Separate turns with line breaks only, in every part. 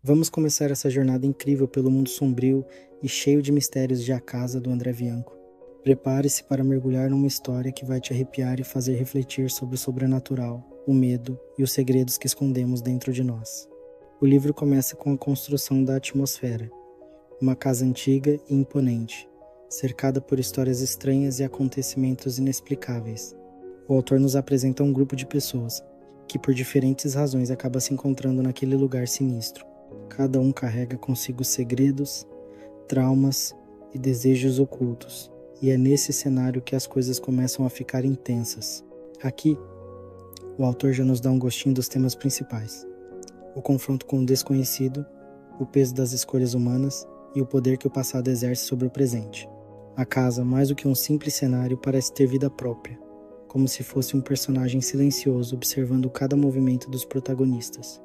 Vamos começar essa jornada incrível pelo mundo sombrio e cheio de mistérios de A Casa, do André Bianco. Prepare-se para mergulhar numa história que vai te arrepiar e fazer refletir sobre o sobrenatural, o medo e os segredos que escondemos dentro de nós. O livro começa com a construção da atmosfera. Uma casa antiga e imponente, cercada por histórias estranhas e acontecimentos inexplicáveis. O autor nos apresenta um grupo de pessoas que, por diferentes razões, acaba se encontrando naquele lugar sinistro. Cada um carrega consigo segredos, traumas e desejos ocultos, e é nesse cenário que as coisas começam a ficar intensas. Aqui, o autor já nos dá um gostinho dos temas principais: o confronto com o desconhecido, o peso das escolhas humanas e o poder que o passado exerce sobre o presente. A casa, mais do que um simples cenário, parece ter vida própria, como se fosse um personagem silencioso observando cada movimento dos protagonistas.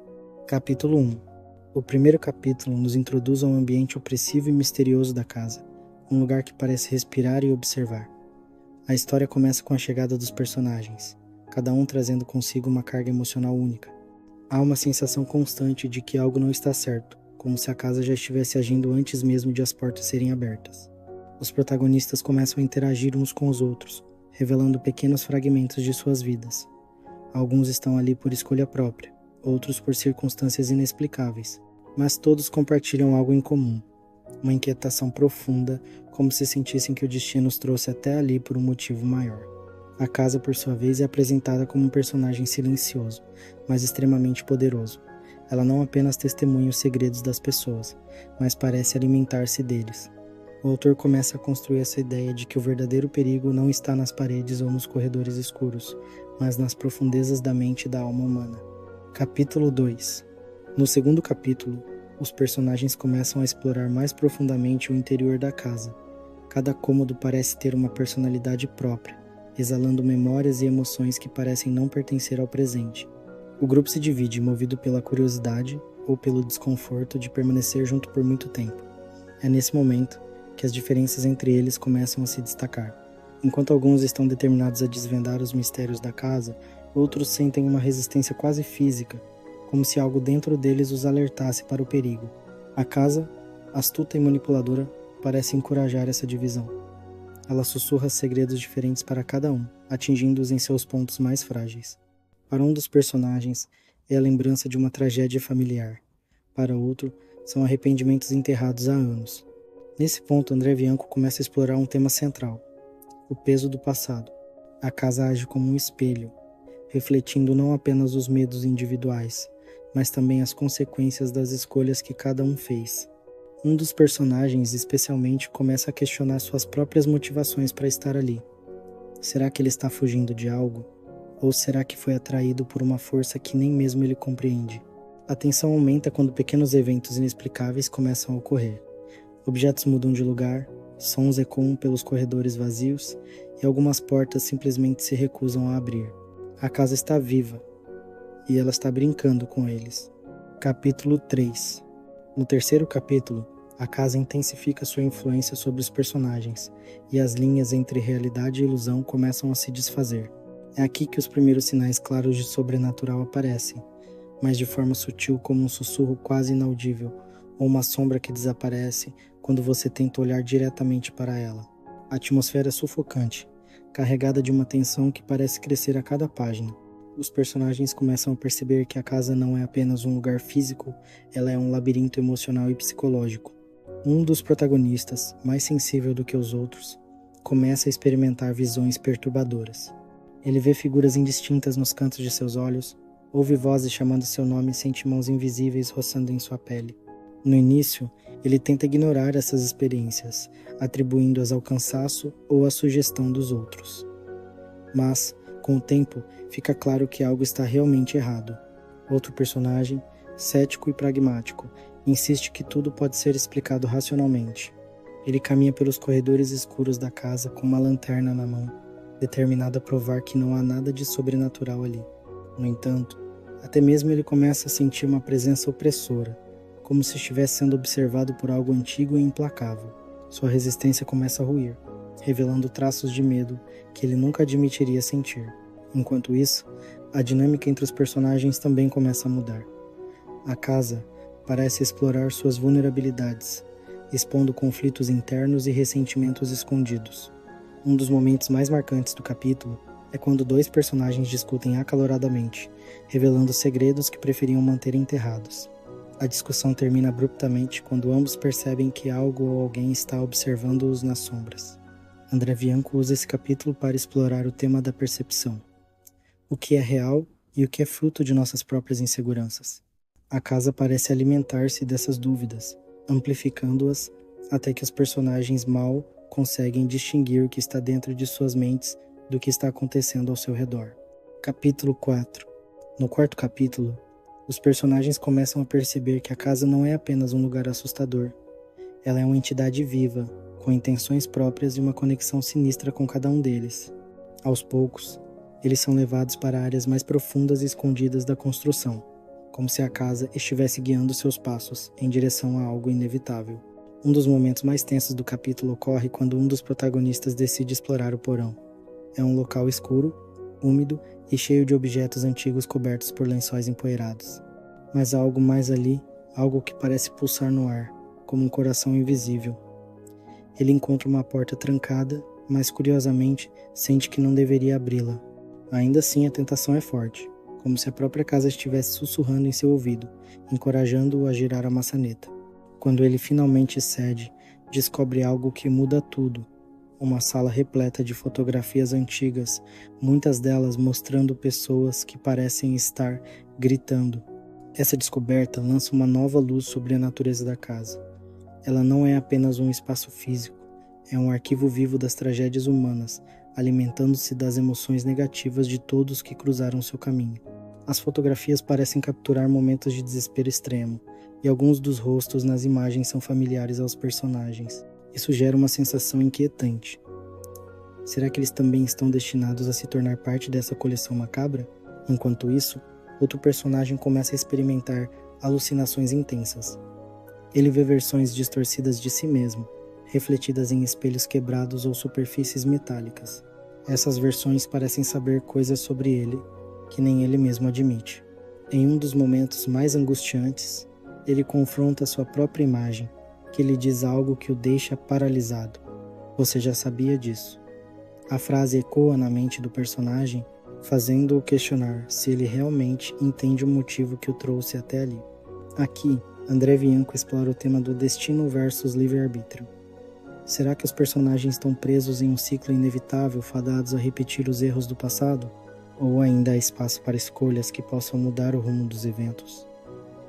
Capítulo 1. O primeiro capítulo nos introduz ao ambiente opressivo e misterioso da casa, um lugar que parece respirar e observar. A história começa com a chegada dos personagens, cada um trazendo consigo uma carga emocional única. Há uma sensação constante de que algo não está certo, como se a casa já estivesse agindo antes mesmo de as portas serem abertas. Os protagonistas começam a interagir uns com os outros, revelando pequenos fragmentos de suas vidas. Alguns estão ali por escolha própria, outros por circunstâncias inexplicáveis, mas todos compartilham algo em comum: uma inquietação profunda, como se sentissem que o destino os trouxe até ali por um motivo maior. A casa, por sua vez, é apresentada como um personagem silencioso, mas extremamente poderoso. Ela não apenas testemunha os segredos das pessoas, mas parece alimentar-se deles. O autor começa a construir essa ideia de que o verdadeiro perigo não está nas paredes ou nos corredores escuros, mas nas profundezas da mente e da alma humana. Capítulo 2. No segundo capítulo, os personagens começam a explorar mais profundamente o interior da casa. Cada cômodo parece ter uma personalidade própria, exalando memórias e emoções que parecem não pertencer ao presente. O grupo se divide, movido pela curiosidade ou pelo desconforto de permanecer junto por muito tempo. É nesse momento que as diferenças entre eles começam a se destacar. Enquanto alguns estão determinados a desvendar os mistérios da casa, outros sentem uma resistência quase física, como se algo dentro deles os alertasse para o perigo. A casa, astuta e manipuladora, parece encorajar essa divisão. Ela sussurra segredos diferentes para cada um, atingindo-os em seus pontos mais frágeis. Para um dos personagens, é a lembrança de uma tragédia familiar. Para outro, são arrependimentos enterrados há anos. Nesse ponto, André Bianco começa a explorar um tema central: o peso do passado. A casa age como um espelho, refletindo não apenas os medos individuais, mas também as consequências das escolhas que cada um fez. Um dos personagens, especialmente, começa a questionar suas próprias motivações para estar ali. Será que ele está fugindo de algo? Ou será que foi atraído por uma força que nem mesmo ele compreende? A tensão aumenta quando pequenos eventos inexplicáveis começam a ocorrer. Objetos mudam de lugar, sons ecoam pelos corredores vazios e algumas portas simplesmente se recusam a abrir. A casa está viva e ela está brincando com eles. Capítulo 3. No terceiro capítulo, a casa intensifica sua influência sobre os personagens e as linhas entre realidade e ilusão começam a se desfazer. É aqui que os primeiros sinais claros de sobrenatural aparecem, mas de forma sutil, como um sussurro quase inaudível ou uma sombra que desaparece quando você tenta olhar diretamente para ela. A atmosfera é sufocante, carregada de uma tensão que parece crescer a cada página. Os personagens começam a perceber que a casa não é apenas um lugar físico, ela é um labirinto emocional e psicológico. Um dos protagonistas, mais sensível do que os outros, começa a experimentar visões perturbadoras. Ele vê figuras indistintas nos cantos de seus olhos, ouve vozes chamando seu nome e sente mãos invisíveis roçando em sua pele. No início, ele tenta ignorar essas experiências, atribuindo-as ao cansaço ou à sugestão dos outros. Mas, com o tempo, fica claro que algo está realmente errado. Outro personagem, cético e pragmático, insiste que tudo pode ser explicado racionalmente. Ele caminha pelos corredores escuros da casa com uma lanterna na mão, determinado a provar que não há nada de sobrenatural ali. No entanto, até mesmo ele começa a sentir uma presença opressora, como se estivesse sendo observado por algo antigo e implacável. Sua resistência começa a ruir, revelando traços de medo que ele nunca admitiria sentir. Enquanto isso, a dinâmica entre os personagens também começa a mudar. A casa parece explorar suas vulnerabilidades, expondo conflitos internos e ressentimentos escondidos. Um dos momentos mais marcantes do capítulo é quando dois personagens discutem acaloradamente, revelando segredos que preferiam manter enterrados. A discussão termina abruptamente quando ambos percebem que algo ou alguém está observando-os nas sombras. André Bianco usa esse capítulo para explorar o tema da percepção. O que é real e o que é fruto de nossas próprias inseguranças. A casa parece alimentar-se dessas dúvidas, amplificando-as até que os personagens mal conseguem distinguir o que está dentro de suas mentes do que está acontecendo ao seu redor. Capítulo 4. No quarto capítulo, os personagens começam a perceber que a casa não é apenas um lugar assustador. Ela é uma entidade viva, com intenções próprias e uma conexão sinistra com cada um deles. Aos poucos, eles são levados para áreas mais profundas e escondidas da construção, como se a casa estivesse guiando seus passos em direção a algo inevitável. Um dos momentos mais tensos do capítulo ocorre quando um dos protagonistas decide explorar o porão. É um local escuro, úmido e cheio de objetos antigos cobertos por lençóis empoeirados. Mas há algo mais ali, algo que parece pulsar no ar, como um coração invisível. Ele encontra uma porta trancada, mas curiosamente sente que não deveria abri-la. Ainda assim, a tentação é forte, como se a própria casa estivesse sussurrando em seu ouvido, encorajando-o a girar a maçaneta. Quando ele finalmente cede, descobre algo que muda tudo. Uma sala repleta de fotografias antigas, muitas delas mostrando pessoas que parecem estar gritando. Essa descoberta lança uma nova luz sobre a natureza da casa. Ela não é apenas um espaço físico, é um arquivo vivo das tragédias humanas, alimentando-se das emoções negativas de todos que cruzaram seu caminho. As fotografias parecem capturar momentos de desespero extremo, e alguns dos rostos nas imagens são familiares aos personagens. Isso gera uma sensação inquietante. Será que eles também estão destinados a se tornar parte dessa coleção macabra? Enquanto isso, outro personagem começa a experimentar alucinações intensas. Ele vê versões distorcidas de si mesmo, refletidas em espelhos quebrados ou superfícies metálicas. Essas versões parecem saber coisas sobre ele, que nem ele mesmo admite. Em um dos momentos mais angustiantes, ele confronta sua própria imagem, que lhe diz algo que o deixa paralisado. Você já sabia disso. A frase ecoa na mente do personagem, fazendo-o questionar se ele realmente entende o motivo que o trouxe até ali. Aqui, André Bianco explora o tema do destino versus livre-arbítrio. Será que os personagens estão presos em um ciclo inevitável, fadados a repetir os erros do passado? Ou ainda há espaço para escolhas que possam mudar o rumo dos eventos?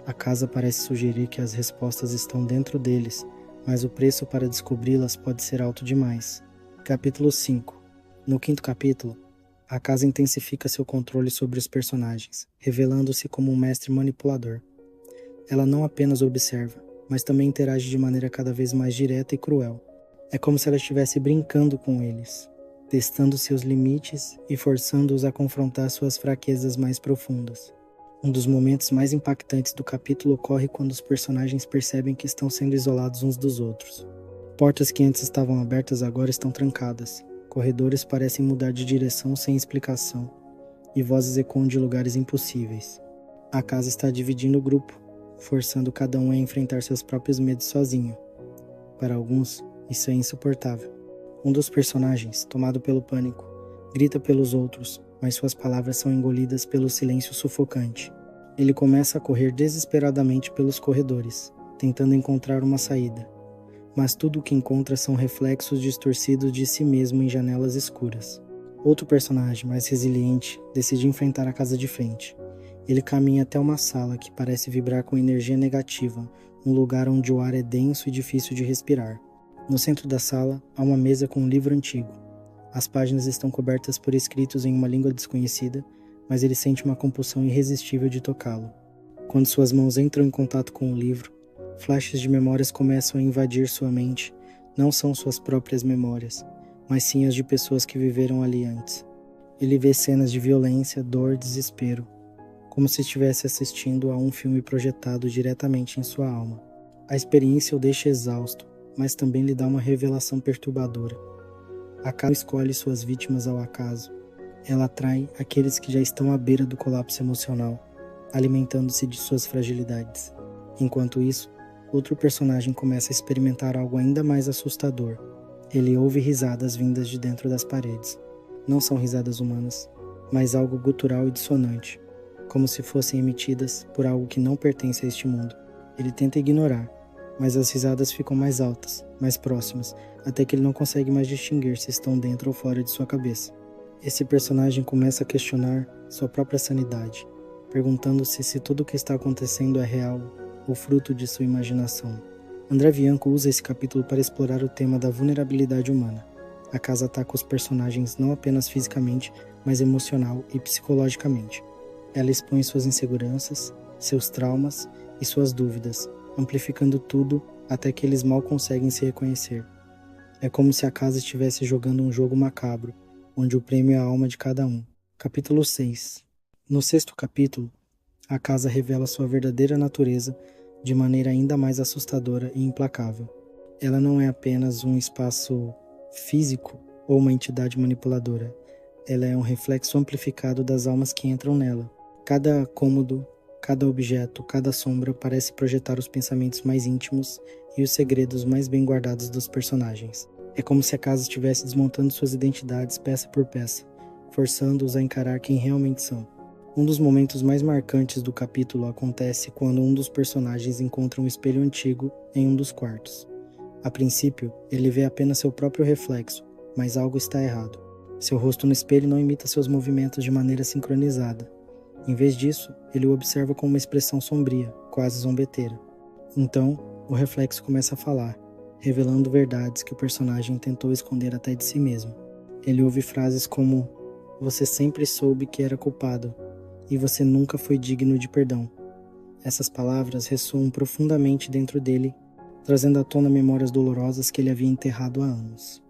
A casa parece sugerir que as respostas estão dentro deles, mas o preço para descobri-las pode ser alto demais. Capítulo 5. No quinto capítulo, a casa intensifica seu controle sobre os personagens, revelando-se como um mestre manipulador. Ela não apenas observa, mas também interage de maneira cada vez mais direta e cruel. É como se ela estivesse brincando com eles, testando seus limites e forçando-os a confrontar suas fraquezas mais profundas. Um dos momentos mais impactantes do capítulo ocorre quando os personagens percebem que estão sendo isolados uns dos outros. Portas que antes estavam abertas agora estão trancadas. Corredores parecem mudar de direção sem explicação, e vozes ecoam de lugares impossíveis. A casa está dividindo o grupo, forçando cada um a enfrentar seus próprios medos sozinho. Para alguns, isso é insuportável. Um dos personagens, tomado pelo pânico, grita pelos outros, mas suas palavras são engolidas pelo silêncio sufocante. Ele começa a correr desesperadamente pelos corredores, tentando encontrar uma saída. Mas tudo o que encontra são reflexos distorcidos de si mesmo em janelas escuras. Outro personagem, mais resiliente, decide enfrentar a casa de frente. Ele caminha até uma sala que parece vibrar com energia negativa, um lugar onde o ar é denso e difícil de respirar. No centro da sala, há uma mesa com um livro antigo. As páginas estão cobertas por escritos em uma língua desconhecida, mas ele sente uma compulsão irresistível de tocá-lo. Quando suas mãos entram em contato com o livro, flashes de memórias começam a invadir sua mente. Não são suas próprias memórias, mas sim as de pessoas que viveram ali antes. Ele vê cenas de violência, dor, desespero, como se estivesse assistindo a um filme projetado diretamente em sua alma. A experiência o deixa exausto, mas também lhe dá uma revelação perturbadora. A casa escolhe suas vítimas ao acaso. Ela atrai aqueles que já estão à beira do colapso emocional, alimentando-se de suas fragilidades. Enquanto isso, outro personagem começa a experimentar algo ainda mais assustador. Ele ouve risadas vindas de dentro das paredes. Não são risadas humanas, mas algo gutural e dissonante, como se fossem emitidas por algo que não pertence a este mundo. Ele tenta ignorar, mas as risadas ficam mais altas, mais próximas, até que ele não consegue mais distinguir se estão dentro ou fora de sua cabeça. Esse personagem começa a questionar sua própria sanidade, perguntando-se se tudo o que está acontecendo é real ou fruto de sua imaginação. André Bianco usa esse capítulo para explorar o tema da vulnerabilidade humana. A casa ataca os personagens não apenas fisicamente, mas emocional e psicologicamente. Ela expõe suas inseguranças, seus traumas e suas dúvidas, amplificando tudo até que eles mal conseguem se reconhecer. É como se a casa estivesse jogando um jogo macabro, onde o prêmio é a alma de cada um. Capítulo 6. No sexto capítulo, a casa revela sua verdadeira natureza de maneira ainda mais assustadora e implacável. Ela não é apenas um espaço físico ou uma entidade manipuladora. Ela é um reflexo amplificado das almas que entram nela. Cada cômodo, cada objeto, cada sombra parece projetar os pensamentos mais íntimos e os segredos mais bem guardados dos personagens. É como se a casa estivesse desmontando suas identidades peça por peça, forçando-os a encarar quem realmente são. Um dos momentos mais marcantes do capítulo acontece quando um dos personagens encontra um espelho antigo em um dos quartos. A princípio, ele vê apenas seu próprio reflexo, mas algo está errado. Seu rosto no espelho não imita seus movimentos de maneira sincronizada. Em vez disso, ele o observa com uma expressão sombria, quase zombeteira. Então, o reflexo começa a falar, revelando verdades que o personagem tentou esconder até de si mesmo. Ele ouve frases como: "Você sempre soube que era culpado, e você nunca foi digno de perdão." Essas palavras ressoam profundamente dentro dele, trazendo à tona memórias dolorosas que ele havia enterrado há anos.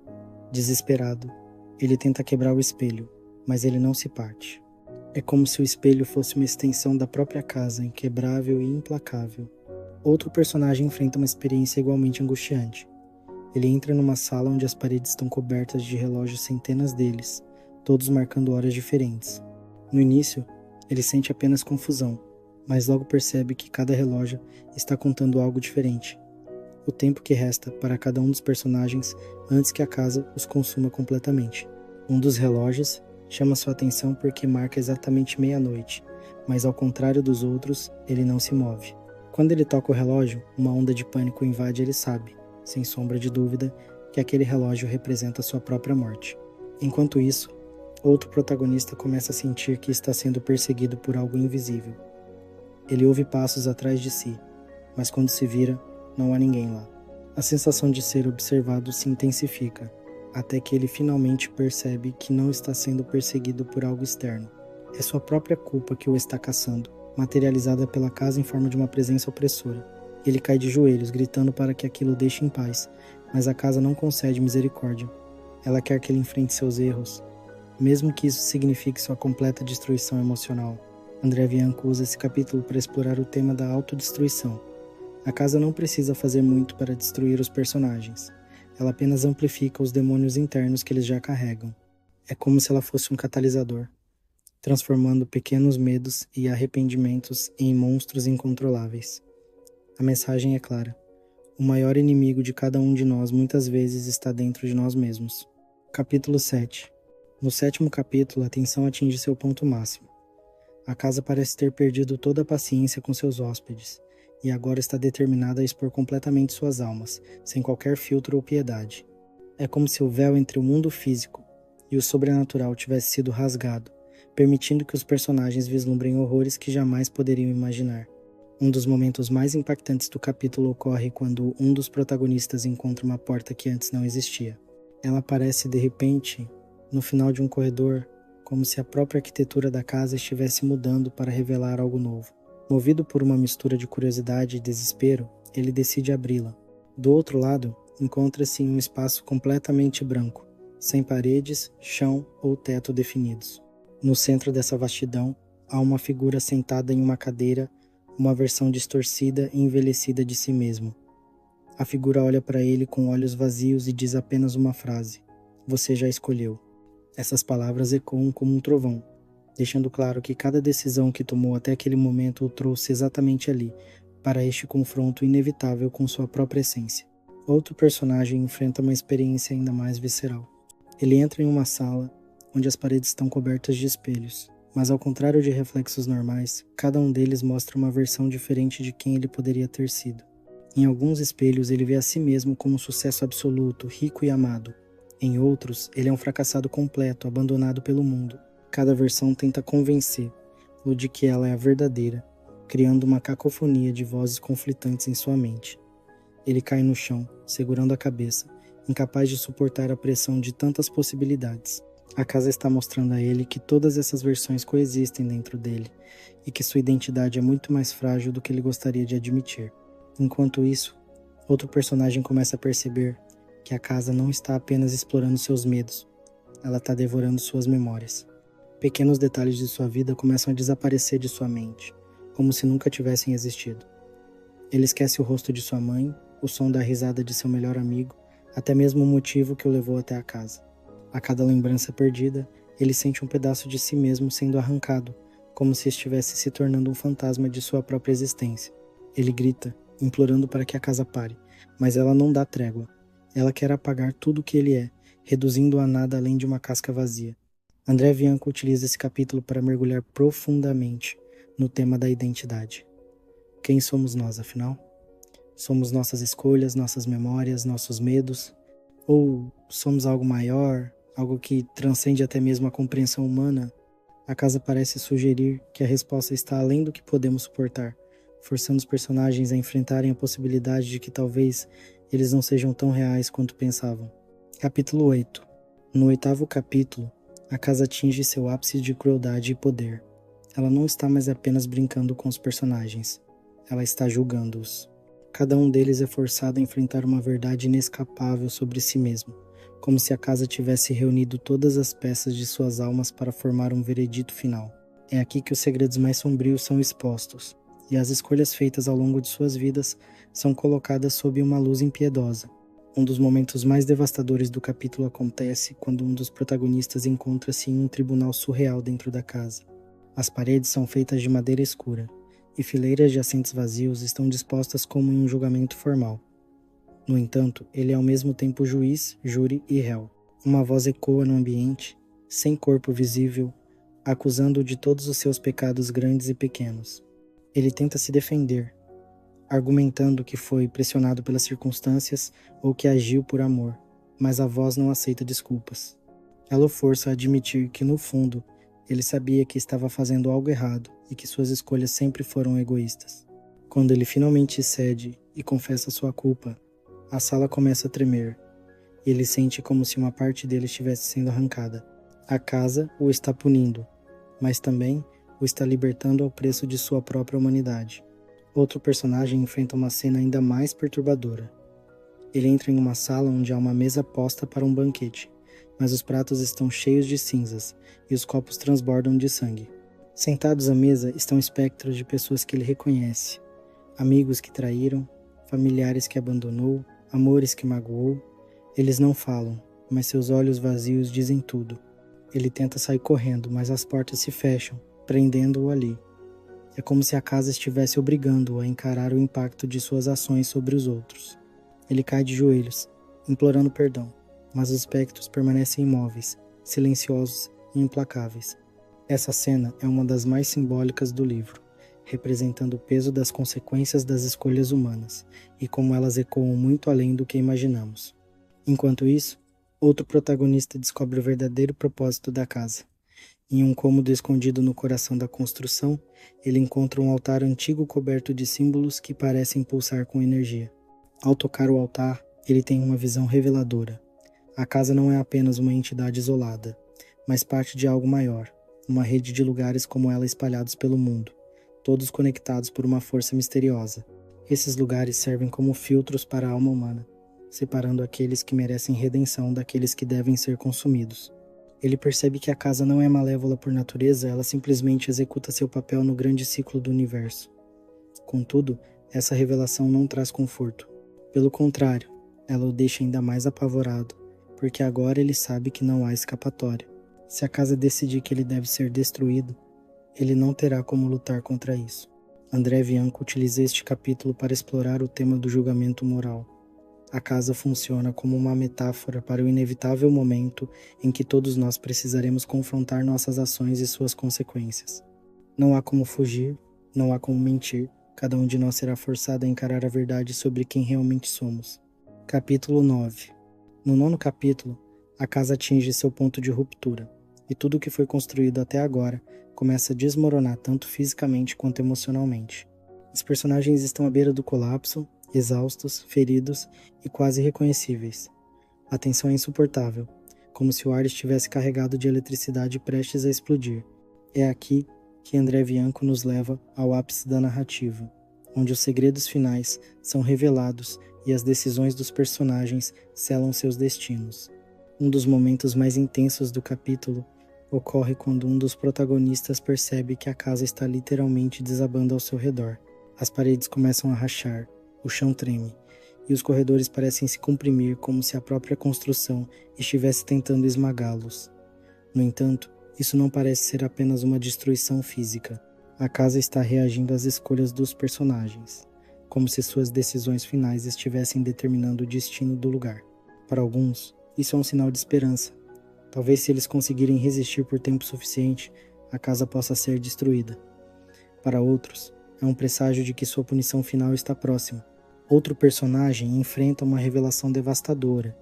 Desesperado, ele tenta quebrar o espelho, mas ele não se parte. É como se o espelho fosse uma extensão da própria casa, inquebrável e implacável. Outro personagem enfrenta uma experiência igualmente angustiante. Ele entra numa sala onde as paredes estão cobertas de relógios, centenas deles, todos marcando horas diferentes. No início, ele sente apenas confusão, mas logo percebe que cada relógio está contando algo diferente. O tempo que resta para cada um dos personagens antes que a casa os consuma completamente. Um dos relógios chama sua atenção porque marca exatamente meia-noite, mas ao contrário dos outros, ele não se move. Quando ele toca o relógio, uma onda de pânico invade e ele sabe, sem sombra de dúvida, que aquele relógio representa sua própria morte. Enquanto isso, outro protagonista começa a sentir que está sendo perseguido por algo invisível. Ele ouve passos atrás de si, mas quando se vira, não há ninguém lá. A sensação de ser observado se intensifica, até que ele finalmente percebe que não está sendo perseguido por algo externo. É sua própria culpa que o está caçando, materializada pela casa em forma de uma presença opressora. Ele cai de joelhos, gritando para que aquilo o deixe em paz, mas a casa não concede misericórdia. Ela quer que ele enfrente seus erros, mesmo que isso signifique sua completa destruição emocional. André Bianco usa esse capítulo para explorar o tema da autodestruição. A casa não precisa fazer muito para destruir os personagens. Ela apenas amplifica os demônios internos que eles já carregam. É como se ela fosse um catalisador, transformando pequenos medos e arrependimentos em monstros incontroláveis. A mensagem é clara. O maior inimigo de cada um de nós muitas vezes está dentro de nós mesmos. Capítulo 7. No sétimo capítulo, a tensão atinge seu ponto máximo. A casa parece ter perdido toda a paciência com seus hóspedes, e agora está determinada a expor completamente suas almas, sem qualquer filtro ou piedade. É como se o véu entre o mundo físico e o sobrenatural tivesse sido rasgado, permitindo que os personagens vislumbrem horrores que jamais poderiam imaginar. Um dos momentos mais impactantes do capítulo ocorre quando um dos protagonistas encontra uma porta que antes não existia. Ela aparece de repente no final de um corredor, como se a própria arquitetura da casa estivesse mudando para revelar algo novo. Movido por uma mistura de curiosidade e desespero, ele decide abri-la. Do outro lado, encontra-se um espaço completamente branco, sem paredes, chão ou teto definidos. No centro dessa vastidão, há uma figura sentada em uma cadeira, uma versão distorcida e envelhecida de si mesmo. A figura olha para ele com olhos vazios e diz apenas uma frase: "Você já escolheu." Essas palavras ecoam como um trovão, deixando claro que cada decisão que tomou até aquele momento o trouxe exatamente ali, para este confronto inevitável com sua própria essência. Outro personagem enfrenta uma experiência ainda mais visceral. Ele entra em uma sala onde as paredes estão cobertas de espelhos, mas ao contrário de reflexos normais, cada um deles mostra uma versão diferente de quem ele poderia ter sido. Em alguns espelhos ele vê a si mesmo como um sucesso absoluto, rico e amado. Em outros, ele é um fracassado completo, abandonado pelo mundo. Cada versão tenta convencê-lo de que ela é a verdadeira, criando uma cacofonia de vozes conflitantes em sua mente. Ele cai no chão, segurando a cabeça, incapaz de suportar a pressão de tantas possibilidades. A casa está mostrando a ele que todas essas versões coexistem dentro dele e que sua identidade é muito mais frágil do que ele gostaria de admitir. Enquanto isso, outro personagem começa a perceber que a casa não está apenas explorando seus medos, ela está devorando suas memórias. Pequenos detalhes de sua vida começam a desaparecer de sua mente, como se nunca tivessem existido. Ele esquece o rosto de sua mãe, o som da risada de seu melhor amigo, até mesmo o motivo que o levou até a casa. A cada lembrança perdida, ele sente um pedaço de si mesmo sendo arrancado, como se estivesse se tornando um fantasma de sua própria existência. Ele grita, implorando para que a casa pare, mas ela não dá trégua. Ela quer apagar tudo o que ele é, reduzindo-o a nada além de uma casca vazia. André Bianco utiliza esse capítulo para mergulhar profundamente no tema da identidade. Quem somos nós, afinal? Somos nossas escolhas, nossas memórias, nossos medos? Ou somos algo maior, algo que transcende até mesmo a compreensão humana? A casa parece sugerir que a resposta está além do que podemos suportar, forçando os personagens a enfrentarem a possibilidade de que talvez eles não sejam tão reais quanto pensavam. Capítulo 8. No 8º capítulo, a casa atinge seu ápice de crueldade e poder. Ela não está mais apenas brincando com os personagens, ela está julgando-os. Cada um deles é forçado a enfrentar uma verdade inescapável sobre si mesmo, como se a casa tivesse reunido todas as peças de suas almas para formar um veredito final. É aqui que os segredos mais sombrios são expostos, e as escolhas feitas ao longo de suas vidas são colocadas sob uma luz impiedosa. Um dos momentos mais devastadores do capítulo acontece quando um dos protagonistas encontra-se em um tribunal surreal dentro da casa. As paredes são feitas de madeira escura, e fileiras de assentos vazios estão dispostas como em um julgamento formal. No entanto, ele é ao mesmo tempo juiz, júri e réu. Uma voz ecoa no ambiente, sem corpo visível, acusando-o de todos os seus pecados grandes e pequenos. Ele tenta se defender, argumentando que foi pressionado pelas circunstâncias ou que agiu por amor, mas a voz não aceita desculpas. Ela o força a admitir que, no fundo, ele sabia que estava fazendo algo errado e que suas escolhas sempre foram egoístas. Quando ele finalmente cede e confessa sua culpa, a sala começa a tremer, e ele sente como se uma parte dele estivesse sendo arrancada. A casa o está punindo, mas também o está libertando ao preço de sua própria humanidade. Outro personagem enfrenta uma cena ainda mais perturbadora. Ele entra em uma sala onde há uma mesa posta para um banquete, mas os pratos estão cheios de cinzas e os copos transbordam de sangue. Sentados à mesa estão espectros de pessoas que ele reconhece, amigos que traíram, familiares que abandonou, amores que magoou. Eles não falam, mas seus olhos vazios dizem tudo. Ele tenta sair correndo, mas as portas se fecham, prendendo-o ali. É como se a casa estivesse obrigando-o a encarar o impacto de suas ações sobre os outros. Ele cai de joelhos, implorando perdão, mas os espectros permanecem imóveis, silenciosos e implacáveis. Essa cena é uma das mais simbólicas do livro, representando o peso das consequências das escolhas humanas e como elas ecoam muito além do que imaginamos. Enquanto isso, outro protagonista descobre o verdadeiro propósito da casa. Em um cômodo escondido no coração da construção, ele encontra um altar antigo coberto de símbolos que parecem pulsar com energia. Ao tocar o altar, ele tem uma visão reveladora. A casa não é apenas uma entidade isolada, mas parte de algo maior, uma rede de lugares como ela espalhados pelo mundo, todos conectados por uma força misteriosa. Esses lugares servem como filtros para a alma humana, separando aqueles que merecem redenção daqueles que devem ser consumidos. Ele percebe que a casa não é malévola por natureza, ela simplesmente executa seu papel no grande ciclo do universo. Contudo, essa revelação não traz conforto. Pelo contrário, ela o deixa ainda mais apavorado, porque agora ele sabe que não há escapatória. Se a casa decidir que ele deve ser destruído, ele não terá como lutar contra isso. André Bianco utiliza este capítulo para explorar o tema do julgamento moral. A casa funciona como uma metáfora para o inevitável momento em que todos nós precisaremos confrontar nossas ações e suas consequências. Não há como fugir, não há como mentir, cada um de nós será forçado a encarar a verdade sobre quem realmente somos. Capítulo 9. No 9º capítulo, a casa atinge seu ponto de ruptura, e tudo o que foi construído até agora começa a desmoronar tanto fisicamente quanto emocionalmente. Os personagens estão à beira do colapso, exaustos, feridos e quase irreconhecíveis. A tensão é insuportável, como se o ar estivesse carregado de eletricidade prestes a explodir. É aqui que André Bianco nos leva ao ápice da narrativa, onde os segredos finais são revelados e as decisões dos personagens selam seus destinos. Um dos momentos mais intensos do capítulo ocorre quando um dos protagonistas percebe que a casa está literalmente desabando ao seu redor. As paredes começam a rachar, o chão treme, e os corredores parecem se comprimir como se a própria construção estivesse tentando esmagá-los. No entanto, isso não parece ser apenas uma destruição física. A casa está reagindo às escolhas dos personagens, como se suas decisões finais estivessem determinando o destino do lugar. Para alguns, isso é um sinal de esperança. Talvez se eles conseguirem resistir por tempo suficiente, a casa possa ser destruída. Para outros, é um presságio de que sua punição final está próxima. Outro personagem enfrenta uma revelação devastadora.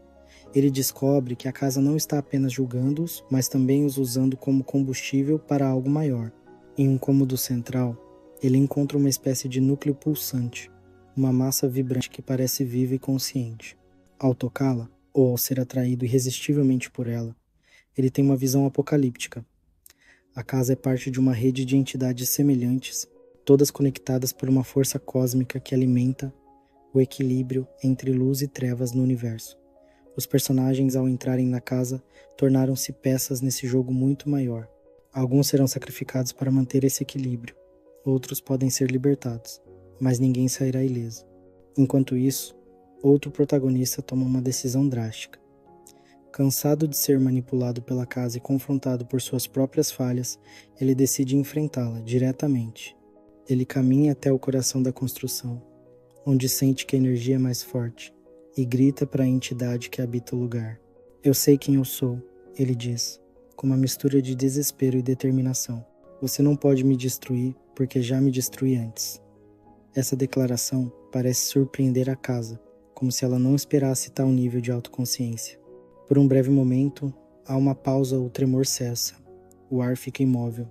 Ele descobre que a casa não está apenas julgando-os, mas também os usando como combustível para algo maior. Em um cômodo central, ele encontra uma espécie de núcleo pulsante, uma massa vibrante que parece viva e consciente. Ao tocá-la, ou ao ser atraído irresistivelmente por ela, ele tem uma visão apocalíptica. A casa é parte de uma rede de entidades semelhantes, todas conectadas por uma força cósmica que alimenta o equilíbrio entre luz e trevas no universo. Os personagens, ao entrarem na casa, tornaram-se peças nesse jogo muito maior. Alguns serão sacrificados para manter esse equilíbrio, outros podem ser libertados, mas ninguém sairá ileso. Enquanto isso, outro protagonista toma uma decisão drástica. Cansado de ser manipulado pela casa e confrontado por suas próprias falhas, ele decide enfrentá-la diretamente. Ele caminha até o coração da construção, onde sente que a energia é mais forte, e grita para a entidade que habita o lugar. "Eu sei quem eu sou", ele diz, com uma mistura de desespero e determinação. "Você não pode me destruir, porque já me destruí antes." Essa declaração parece surpreender a casa, como se ela não esperasse tal nível de autoconsciência. Por um breve momento, há uma pausa, o tremor cessa, o ar fica imóvel.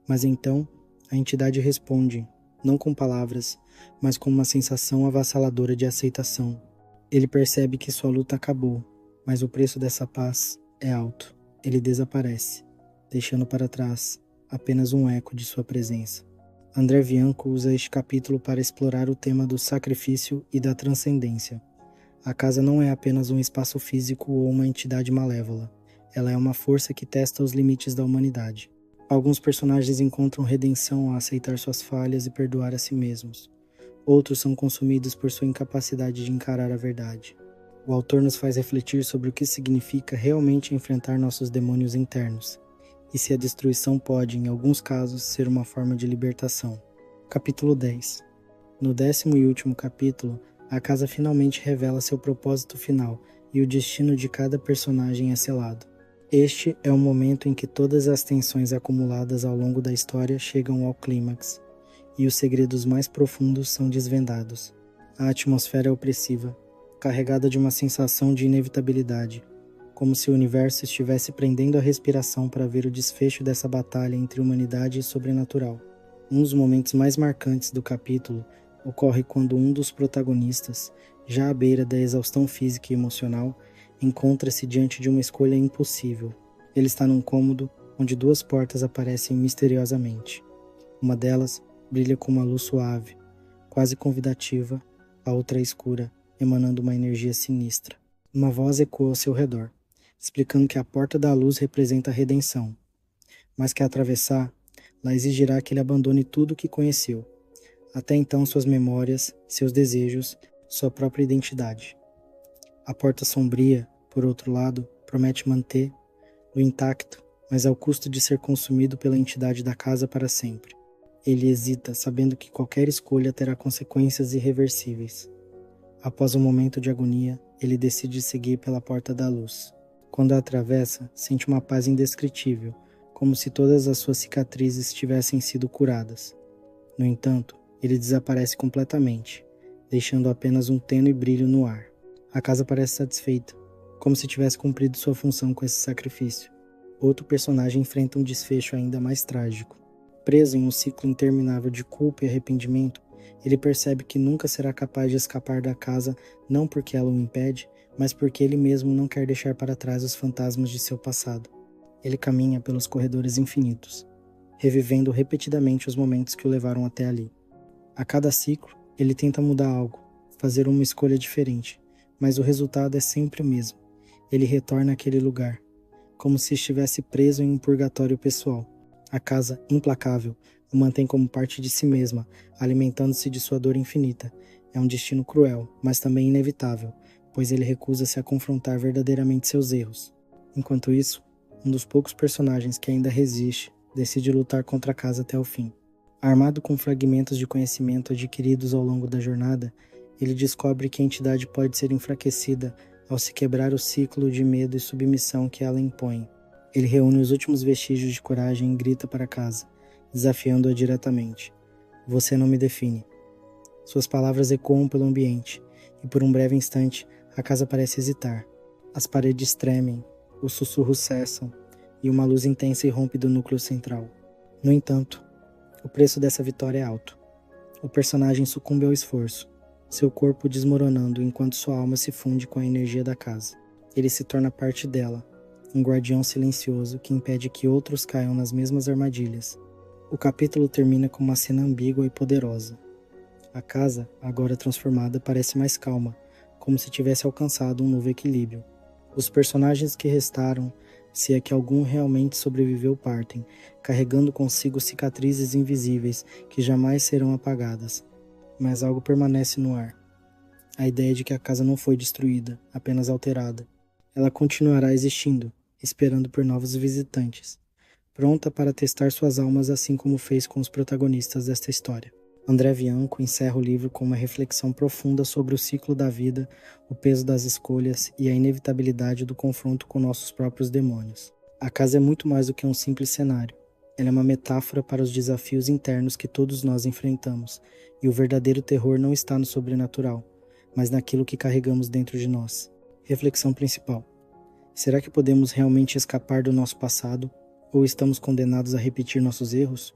Mas então, a entidade responde, não com palavras, mas com uma sensação avassaladora de aceitação. Ele percebe que sua luta acabou, mas o preço dessa paz é alto. Ele desaparece, deixando para trás apenas um eco de sua presença. André Bianco usa este capítulo para explorar o tema do sacrifício e da transcendência. A casa não é apenas um espaço físico ou uma entidade malévola. Ela é uma força que testa os limites da humanidade. Alguns personagens encontram redenção ao aceitar suas falhas e perdoar a si mesmos. Outros são consumidos por sua incapacidade de encarar a verdade. O autor nos faz refletir sobre o que significa realmente enfrentar nossos demônios internos, e se a destruição pode, em alguns casos, ser uma forma de libertação. Capítulo 10. No 10º e último capítulo, a casa finalmente revela seu propósito final e o destino de cada personagem é selado. Este é o momento em que todas as tensões acumuladas ao longo da história chegam ao clímax, e os segredos mais profundos são desvendados. A atmosfera é opressiva, carregada de uma sensação de inevitabilidade, como se o universo estivesse prendendo a respiração para ver o desfecho dessa batalha entre humanidade e sobrenatural. Um dos momentos mais marcantes do capítulo ocorre quando um dos protagonistas, já à beira da exaustão física e emocional, encontra-se diante de uma escolha impossível. Ele está num cômodo onde duas portas aparecem misteriosamente. Uma delas brilha com uma luz suave, quase convidativa, a outra é escura, emanando uma energia sinistra. Uma voz ecoa ao seu redor, explicando que a porta da luz representa a redenção, mas que ao atravessar, ela exigirá que ele abandone tudo o que conheceu. Até então suas memórias, seus desejos, sua própria identidade. A porta sombria, por outro lado, promete manter-o intacto, mas ao custo de ser consumido pela entidade da casa para sempre. Ele hesita, sabendo que qualquer escolha terá consequências irreversíveis. Após um momento de agonia, ele decide seguir pela porta da luz. Quando a atravessa, sente uma paz indescritível, como se todas as suas cicatrizes tivessem sido curadas. No entanto, ele desaparece completamente, deixando apenas um tênue brilho no ar. A casa parece satisfeita, como se tivesse cumprido sua função com esse sacrifício. Outro personagem enfrenta um desfecho ainda mais trágico. Preso em um ciclo interminável de culpa e arrependimento, ele percebe que nunca será capaz de escapar da casa, não porque ela o impede, mas porque ele mesmo não quer deixar para trás os fantasmas de seu passado. Ele caminha pelos corredores infinitos, revivendo repetidamente os momentos que o levaram até ali. A cada ciclo, ele tenta mudar algo, fazer uma escolha diferente, mas o resultado é sempre o mesmo. Ele retorna àquele lugar, como se estivesse preso em um purgatório pessoal. A casa, implacável, o mantém como parte de si mesma, alimentando-se de sua dor infinita. É um destino cruel, mas também inevitável, pois ele recusa-se a confrontar verdadeiramente seus erros. Enquanto isso, um dos poucos personagens que ainda resiste decide lutar contra a casa até o fim. Armado com fragmentos de conhecimento adquiridos ao longo da jornada, ele descobre que a entidade pode ser enfraquecida ao se quebrar o ciclo de medo e submissão que ela impõe. Ele reúne os últimos vestígios de coragem e grita para a casa, desafiando-a diretamente. Você não me define. Suas palavras ecoam pelo ambiente, e por um breve instante, a casa parece hesitar. As paredes tremem, os sussurros cessam, e uma luz intensa irrompe do núcleo central. No entanto, o preço dessa vitória é alto. O personagem sucumbe ao esforço, seu corpo desmoronando enquanto sua alma se funde com a energia da casa. Ele se torna parte dela, um guardião silencioso que impede que outros caiam nas mesmas armadilhas. O capítulo termina com uma cena ambígua e poderosa. A casa, agora transformada, parece mais calma, como se tivesse alcançado um novo equilíbrio. Os personagens que restaram, se é que algum realmente sobreviveu, partem, carregando consigo cicatrizes invisíveis que jamais serão apagadas. Mas algo permanece no ar. A ideia de que a casa não foi destruída, apenas alterada. Ela continuará existindo, esperando por novos visitantes, pronta para testar suas almas assim como fez com os protagonistas desta história. André Bianco encerra o livro com uma reflexão profunda sobre o ciclo da vida, o peso das escolhas e a inevitabilidade do confronto com nossos próprios demônios. A casa é muito mais do que um simples cenário. Ela é uma metáfora para os desafios internos que todos nós enfrentamos, e o verdadeiro terror não está no sobrenatural, mas naquilo que carregamos dentro de nós. Reflexão principal. Será que podemos realmente escapar do nosso passado, ou estamos condenados a repetir nossos erros?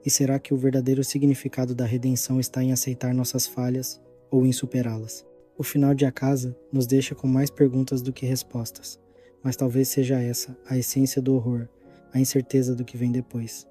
E será que o verdadeiro significado da redenção está em aceitar nossas falhas ou em superá-las? O final de A Casa nos deixa com mais perguntas do que respostas, mas talvez seja essa a essência do horror, a incerteza do que vem depois.